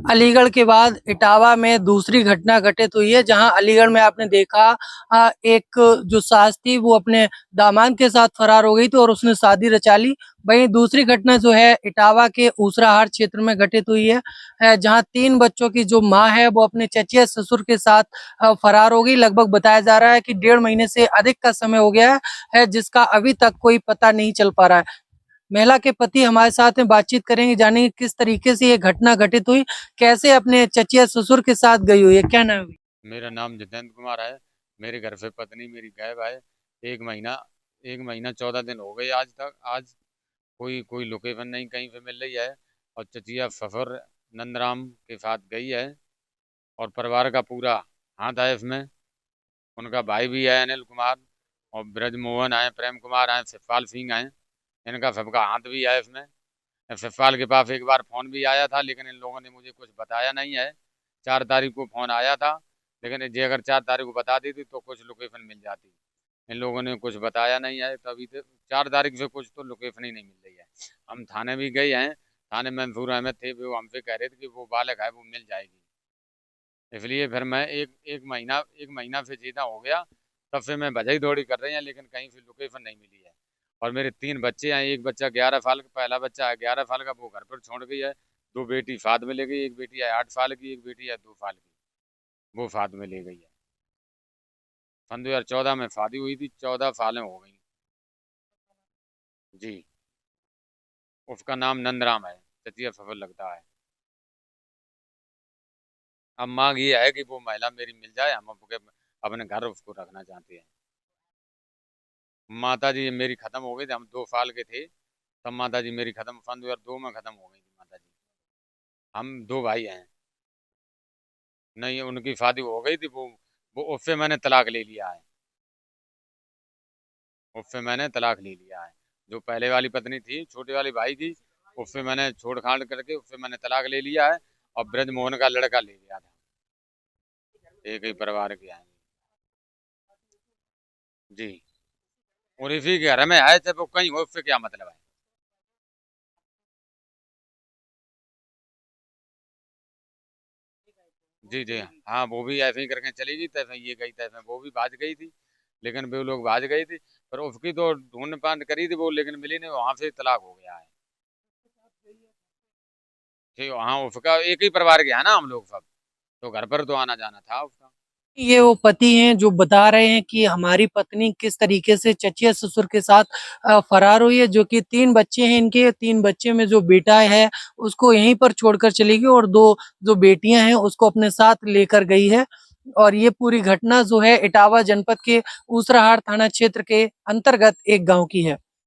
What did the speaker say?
अलीगढ़ के बाद इटावा में दूसरी घटना घटित हुई है, जहां अलीगढ़ में आपने देखा एक जो सास थी वो अपने दामाद के साथ फरार हो गई थी और उसने शादी रचा ली। वहीं दूसरी घटना जो है इटावा के ऊसराहार क्षेत्र में घटित हुई है, जहां 3 बच्चों की जो मां है वो अपने चचेरे ससुर के साथ फरार हो गई। लगभग बताया जा रहा है कि 1.5 महीने से अधिक का समय हो गया है, जिसका अभी तक कोई पता नहीं चल पा रहा है। महिला के पति हमारे साथ में बातचीत करेंगे, जानेंगे किस तरीके से ये घटना घटित हुई, कैसे अपने चचिया ससुर के साथ गई हुई है। क्या नाम है? मेरा नाम जितेंद्र कुमार है। मेरे घर से पत्नी मेरी गायब है। एक महीना 14 दिन हो गए आज तक। आज कोई कोई लोकेशन नहीं कहीं पे मिल रही है। और चचिया सफर नंदराम के साथ गई है और परिवार का पूरा हाथ है इसमें। उनका भाई भी है अनिल कुमार, और ब्रजमोहन है, प्रेम कुमार है, शिवपाल सिंह है। इनका सबका हाथ भी है इसमें। शिवपाल के पास एक बार फोन भी आया था, लेकिन इन लोगों ने मुझे कुछ बताया नहीं है। 4 तारीख को फोन आया था, लेकिन ये अगर 4 तारीख को बता दी थी तो कुछ लोकेशन मिल जाती। इन लोगों ने कुछ बताया नहीं है, तभी तो 4 तारीख से कुछ तो लोकेशन ही नहीं मिल रही है। हम थाने भी गए हैं। थाने में मंसूर अहमद थे, वो हमसे कह रहे थे कि वो बालक है वो मिल जाएगी। इसलिए फिर मैं एक महीना से ज्यादा हो गया, तब से मैं भजाई दौड़ी कर रही हैं, लेकिन कहीं से लोकेशन नहीं मिली है। और मेरे 3 बच्चे हैं। एक बच्चा 11 साल का, पहला बच्चा है 11 साल का, वो घर पर छोड़ गई है। 2 बेटी साथ में ले गई, एक बेटी है 8 साल की, एक बेटी है 2 साल की, वो साथ में ले गई है। सन 2014 में शादी हुई थी, 14 सालें हो गई। जी। उसका नाम नंदराम है, तृतीय सफल लगता है। अब मांग ये है कि वो महिला मेरी मिल जाए, हम अपने घर उसको रखना चाहते हैं। माता जी मेरी खत्म हो गई थी, हम 2 साल के थे तब माता जी मेरी खत्म, सन 2002 में खत्म हो गई थी माता जी। हम 2 भाई हैं। नहीं, उनकी शादी हो गई थी, वो उससे मैंने तलाक ले लिया है। उससे मैंने तलाक ले लिया है। जो पहले वाली पत्नी थी, छोटे वाली भाई की, उससे मैंने छोड़ खाड़ करके उससे मैंने तलाक ले लिया है। और ब्रजमोहन का लड़का ले लिया था। एक ही परिवार के हैं। जी। और इसी के घर में है, चाहे वो कहीं हो, उससे क्या मतलब है। जी जी। हाँ, वो भी ऐसे ही करके चली गई, तैसे ये गई, तैसे वो भी भाज गई थी। लेकिन वे लोग भाज गई थी। पर उसकी तो ढूंढ पांड करी थी वो, लेकिन मिली नहीं, वहां से तलाक हो गया है। ठीक, हाँ, उसका एक ही परिवार के है ना हम लोग सब। तो घर पर तो आना जाना था उसका। ये वो पति हैं जो बता रहे हैं कि हमारी पत्नी किस तरीके से चचिया ससुर के साथ फरार हुई है, जो कि 3 बच्चे हैं इनके। 3 बच्चे में जो बेटा है उसको यहीं पर छोड़कर चली गई और 2 जो बेटियां हैं उसको अपने साथ लेकर गई है। और ये पूरी घटना जो है इटावा जनपद के ऊसराहार थाना क्षेत्र के अंतर्गत एक गांव की है।